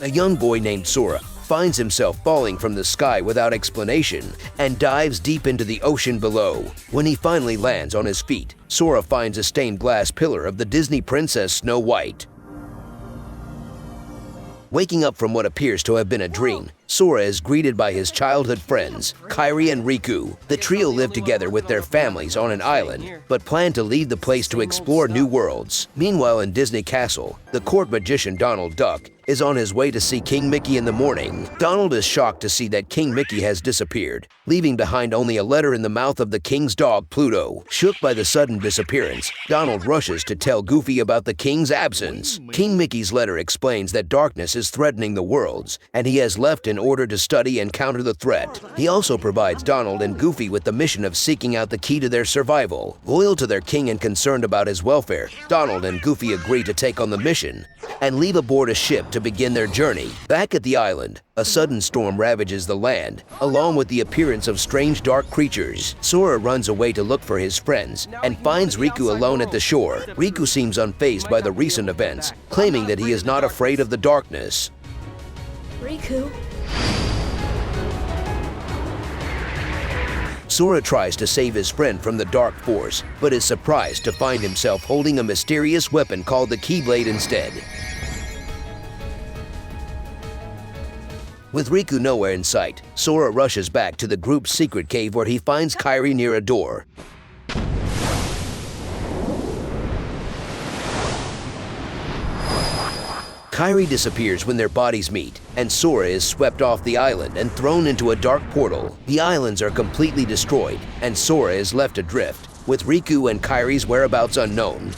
A young boy named Sora finds himself falling from the sky without explanation and dives deep into the ocean below. When he finally lands on his feet, Sora finds a stained glass pillar of the Disney princess Snow White. Waking up from what appears to have been a dream, Sora is greeted by his childhood friends, Kairi and Riku. The trio live together with their families on an island, but plan to leave the place to explore new worlds. Meanwhile, in Disney Castle, the court magician Donald Duck is on his way to see King Mickey in the morning. Donald is shocked to see that King Mickey has disappeared, leaving behind only a letter in the mouth of the king's dog, Pluto. Shook by the sudden disappearance, Donald rushes to tell Goofy about the king's absence. King Mickey's letter explains that darkness is threatening the worlds, and he has left in order to study and counter the threat. He also provides Donald and Goofy with the mission of seeking out the key to their survival. Loyal to their king and concerned about his welfare, Donald and Goofy agree to take on the mission and leave aboard a ship to begin their journey. Back at the island, a sudden storm ravages the land, along with the appearance of strange dark creatures. Sora runs away to look for his friends and finds Riku alone at the shore. Riku seems unfazed by the recent events, claiming that he is not afraid of the darkness. Riku. Sora tries to save his friend from the dark force, but is surprised to find himself holding a mysterious weapon called the Keyblade instead. With Riku nowhere in sight, Sora rushes back to the group's secret cave where he finds Kairi near a door. Kairi disappears when their bodies meet, and Sora is swept off the island and thrown into a dark portal. The islands are completely destroyed, and Sora is left adrift, with Riku and Kairi's whereabouts unknown.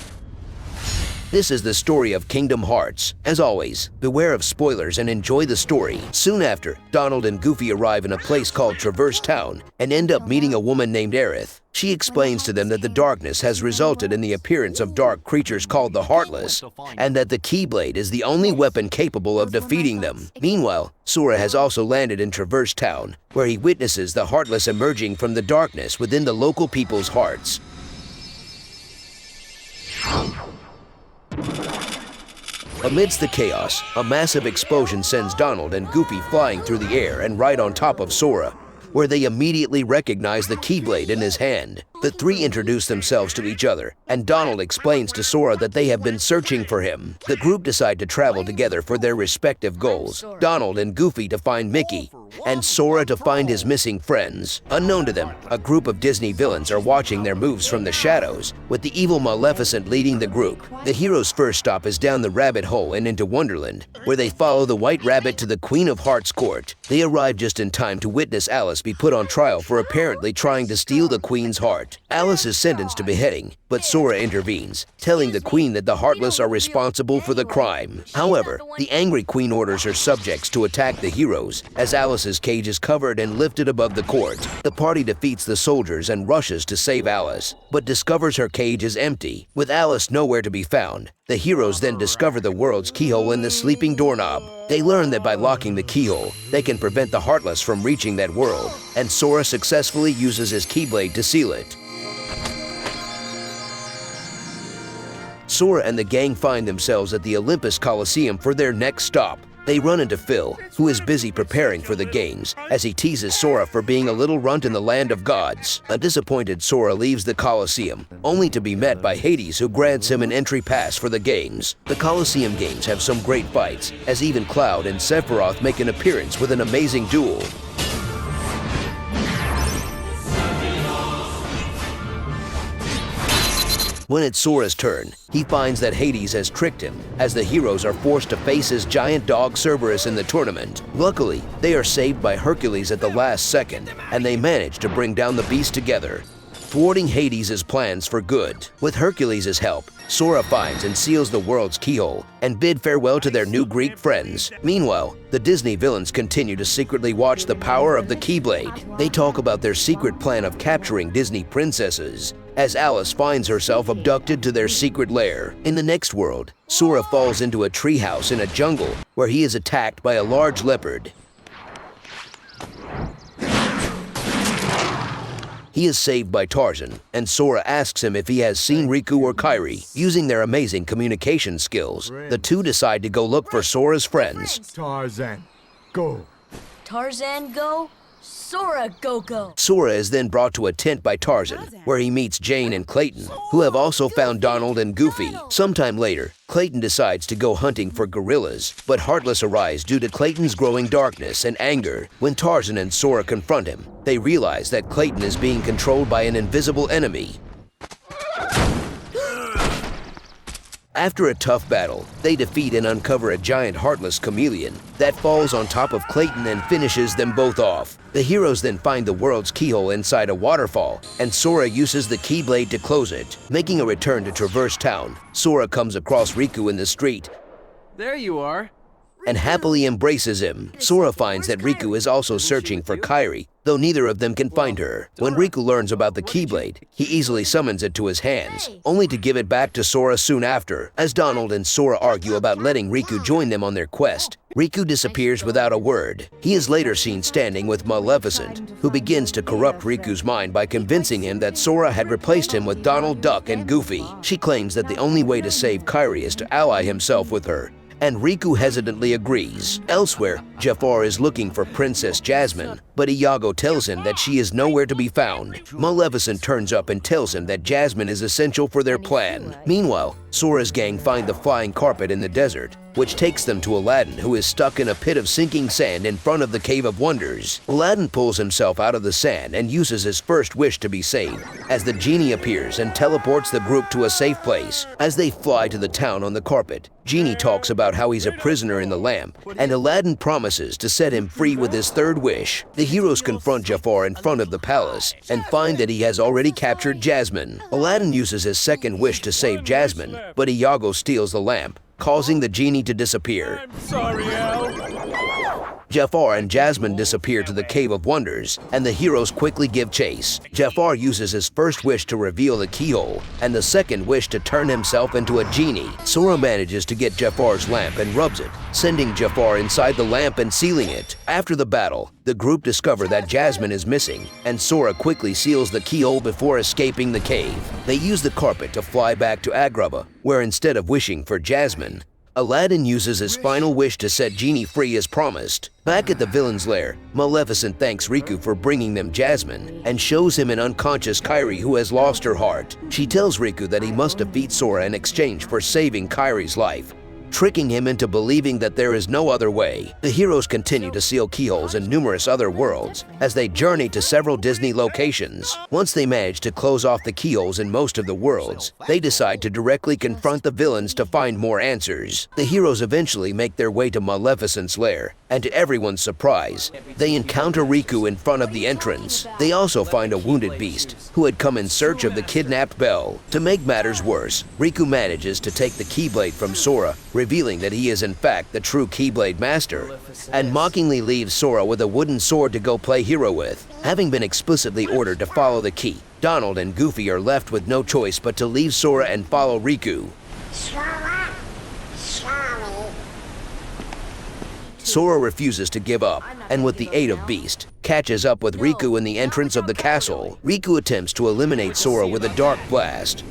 This is the story of Kingdom Hearts. As always, beware of spoilers and enjoy the story. Soon after, Donald and Goofy arrive in a place called Traverse Town and end up meeting a woman named Aerith. She explains to them that the darkness has resulted in the appearance of dark creatures called the Heartless, and that the Keyblade is the only weapon capable of defeating them. Meanwhile, Sora has also landed in Traverse Town, where he witnesses the Heartless emerging from the darkness within the local people's hearts. Amidst the chaos, a massive explosion sends Donald and Goofy flying through the air and right on top of Sora, where they immediately recognize the Keyblade in his hand. The three introduce themselves to each other, and Donald explains to Sora that they have been searching for him. The group decide to travel together for their respective goals, Donald and Goofy to find Mickey, and Sora to find his missing friends. Unknown to them, a group of Disney villains are watching their moves from the shadows, with the evil Maleficent leading the group. The hero's first stop is down the rabbit hole and into Wonderland, where they follow the White Rabbit to the Queen of Hearts court. They arrive just in time to witness Alice be put on trial for apparently trying to steal the Queen's heart. Alice is sentenced to beheading, but Sora intervenes, telling the Queen that the Heartless are responsible for the crime. However, the angry Queen orders her subjects to attack the heroes, as Alice's cage is covered and lifted above the court. The party defeats the soldiers and rushes to save Alice, but discovers her cage is empty. With Alice nowhere to be found, the heroes then discover the world's keyhole in the sleeping doorknob. They learn that by locking the keyhole, they can prevent the Heartless from reaching that world, and Sora successfully uses his Keyblade to seal it. Sora and the gang find themselves at the Olympus Coliseum for their next stop. They run into Phil, who is busy preparing for the games, as he teases Sora for being a little runt in the land of gods. A disappointed Sora leaves the Coliseum, only to be met by Hades, who grants him an entry pass for the games. The Coliseum games have some great fights, as even Cloud and Sephiroth make an appearance with an amazing duel. When it's Sora's turn, he finds that Hades has tricked him, as the heroes are forced to face his giant dog Cerberus in the tournament. Luckily, they are saved by Hercules at the last second, and they manage to bring down the beast together, thwarting Hades' plans for good. With Hercules' help, Sora finds and seals the world's keyhole and bid farewell to their new Greek friends. Meanwhile, the Disney villains continue to secretly watch the power of the Keyblade. They talk about their secret plan of capturing Disney princesses, as Alice finds herself abducted to their secret lair. In the next world, Sora falls into a treehouse in a jungle where he is attacked by a large leopard. He is saved by Tarzan, and Sora asks him if he has seen Riku or Kairi. Using their amazing communication skills, the two decide to go look for Sora's friends. Tarzan, go. Tarzan go, Sora go. Sora is then brought to a tent by Tarzan, where he meets Jane and Clayton, who have also found Donald and Goofy. Sometime later, Clayton decides to go hunting for gorillas, but Heartless arrives due to Clayton's growing darkness and anger. When Tarzan and Sora confront him, they realize that Clayton is being controlled by an invisible enemy. After a tough battle, they defeat and uncover a giant Heartless chameleon that falls on top of Clayton and finishes them both off. The heroes then find the world's keyhole inside a waterfall, and Sora uses the Keyblade to close it. Making a return to Traverse Town, Sora comes across Riku in the street There you are. and happily embraces him. Sora finds that Riku is also searching for Kairi, though neither of them can find her. When Riku learns about the Keyblade, he easily summons it to his hands, only to give it back to Sora soon after. As Donald and Sora argue about letting Riku join them on their quest, Riku disappears without a word. He is later seen standing with Maleficent, who begins to corrupt Riku's mind by convincing him that Sora had replaced him with Donald Duck and Goofy. She claims that the only way to save Kairi is to ally himself with her, and Riku hesitantly agrees. Elsewhere, Jafar is looking for Princess Jasmine, but Iago tells him that she is nowhere to be found. Maleficent turns up and tells him that Jasmine is essential for their plan. Meanwhile, Sora's gang find the flying carpet in the desert, which takes them to Aladdin, who is stuck in a pit of sinking sand in front of the Cave of Wonders. Aladdin pulls himself out of the sand and uses his first wish to be saved, as the genie appears and teleports the group to a safe place. As they fly to the town on the carpet, Genie talks about how he's a prisoner in the lamp, and Aladdin promises to set him free with his third wish. The heroes confront Jafar in front of the palace and find that he has already captured Jasmine. Aladdin uses his second wish to save Jasmine, but Iago steals the lamp, causing the genie to disappear. Sorry, Al. Jafar and Jasmine disappear to the Cave of Wonders, and the heroes quickly give chase. Jafar uses his first wish to reveal the keyhole, and the second wish to turn himself into a genie. Sora manages to get Jafar's lamp and rubs it, sending Jafar inside the lamp and sealing it. After the battle, the group discover that Jasmine is missing, and Sora quickly seals the keyhole before escaping the cave. They use the carpet to fly back to Agrabah, where instead of wishing for Jasmine, Aladdin uses his final wish to set Genie free as promised. Back at the villain's lair, Maleficent thanks Riku for bringing them Jasmine and shows him an unconscious Kairi who has lost her heart. She tells Riku that he must defeat Sora in exchange for saving Kairi's life, tricking him into believing that there is no other way. The heroes continue to seal keyholes in numerous other worlds as they journey to several Disney locations. Once they manage to close off the keyholes in most of the worlds, they decide to directly confront the villains to find more answers. The heroes eventually make their way to Maleficent's lair, and to everyone's surprise, they encounter Riku in front of the entrance. They also find a wounded beast who had come in search of the kidnapped Belle. To make matters worse, Riku manages to take the Keyblade from Sora, revealing that he is in fact the true Keyblade master, and mockingly leaves Sora with a wooden sword to go play hero with. Having been explicitly ordered to follow the key, Donald and Goofy are left with no choice but to leave Sora and follow Riku. Sora refuses to give up, and with the aid of Beast, catches up with Riku in the entrance of the castle. Riku attempts to eliminate Sora with a dark blast,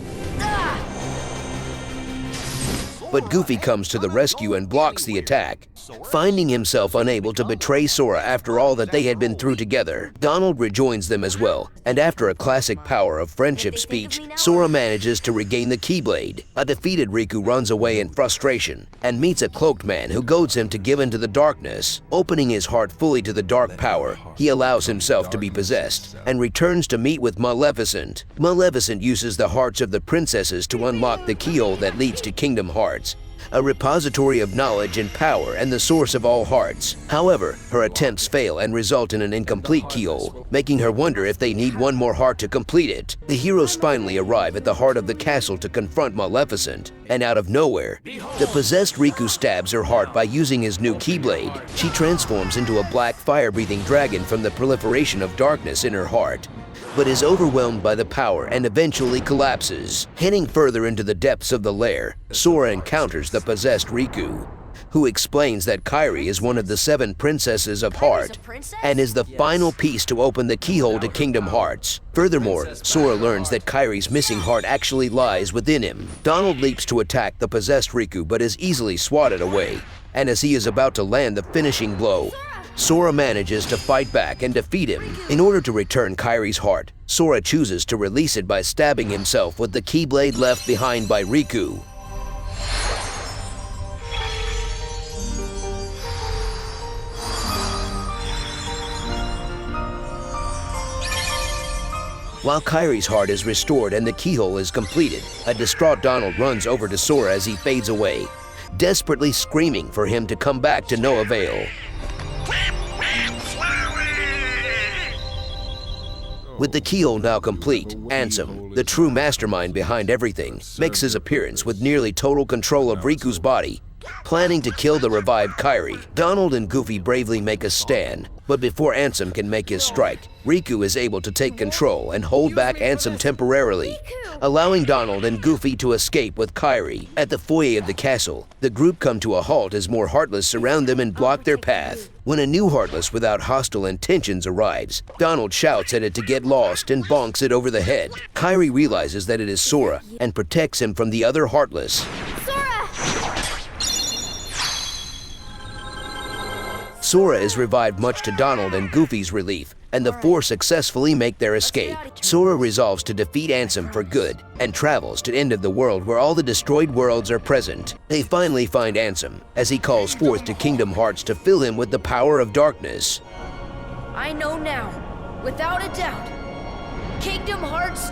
but Goofy comes to the rescue and blocks the attack. Finding himself unable to betray Sora after all that they had been through together, Donald rejoins them as well, and after a classic power of friendship speech, Sora manages to regain the Keyblade. A defeated Riku runs away in frustration and meets a cloaked man who goads him to give in to the darkness. Opening his heart fully to the dark power, he allows himself to be possessed and returns to meet with Maleficent. Maleficent uses the hearts of the princesses to unlock the keyhole that leads to Kingdom Hearts, a repository of knowledge and power and the source of all hearts. However, her attempts fail and result in an incomplete keyhole, making her wonder if they need one more heart to complete it. The heroes finally arrive at the heart of the castle to confront Maleficent, and out of nowhere, the possessed Riku stabs her heart by using his new Keyblade. She transforms into a black fire-breathing dragon from the proliferation of darkness in her heart, but is overwhelmed by the power and eventually collapses. Heading further into the depths of the lair, Sora encounters the possessed Riku, who explains that Kairi is one of the 7 princesses of Heart and is the final piece to open the keyhole to Kingdom Hearts. Furthermore, Sora learns that Kairi's missing heart actually lies within him. Donald leaps to attack the possessed Riku but is easily swatted away, and as he is about to land the finishing blow, Sora manages to fight back and defeat him. In order to return Kairi's heart, Sora chooses to release it by stabbing himself with the Keyblade left behind by Riku. While Kairi's heart is restored and the keyhole is completed, a distraught Donald runs over to Sora as he fades away, desperately screaming for him to come back to no avail. With the keyhole now complete, Ansem, the true mastermind behind everything, makes his appearance with nearly total control of Riku's body, planning to kill the revived Kairi. Donald and Goofy bravely make a stand, but before Ansem can make his strike, Riku is able to take control and hold back Ansem temporarily, allowing Donald and Goofy to escape with Kairi. At the foyer of the castle, the group come to a halt as more Heartless surround them and block their path. When a new Heartless without hostile intentions arrives, Donald shouts at it to get lost and bonks it over the head. Kairi realizes that it is Sora and protects him from the other Heartless. Sora is revived much to Donald and Goofy's relief, and the four successfully make their escape. Sora resolves to defeat Ansem for good and travels to the end of the world where all the destroyed worlds are present. They finally find Ansem as he calls forth to Kingdom Hearts to fill him with the power of darkness. I know now, without a doubt, Kingdom Hearts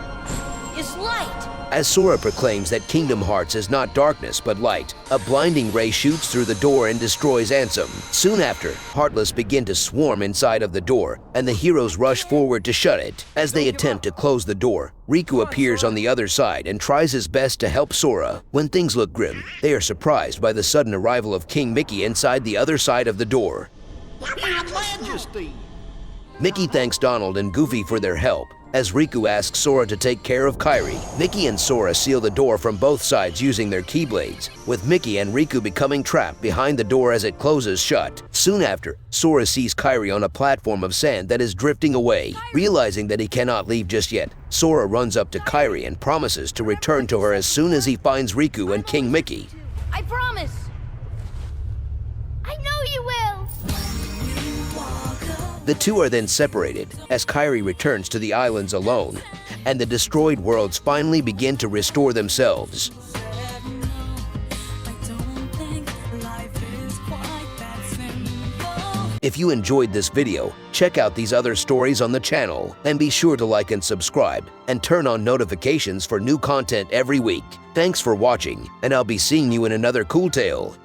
is light. As Sora proclaims that Kingdom Hearts is not darkness but light, a blinding ray shoots through the door and destroys Ansem. Soon after, Heartless begin to swarm inside of the door, and the heroes rush forward to shut it. As they attempt to close the door, Riku appears on the other side and tries his best to help Sora. When things look grim, they are surprised by the sudden arrival of King Mickey inside the other side of the door. Your Majesty! Mickey thanks Donald and Goofy for their help. As Riku asks Sora to take care of Kairi, Mickey and Sora seal the door from both sides using their Keyblades, with Mickey and Riku becoming trapped behind the door as it closes shut. Soon after, Sora sees Kairi on a platform of sand that is drifting away. Realizing that he cannot leave just yet, Sora runs up to Kairi and promises to return to her as soon as he finds Riku and King Mickey. I promise. I know you will. The two are then separated as Kairi returns to the islands alone, and the destroyed worlds finally begin to restore themselves. If you enjoyed this video, check out these other stories on the channel, and be sure to like and subscribe, and turn on notifications for new content every week. Thanks for watching, and I'll be seeing you in another cool tale.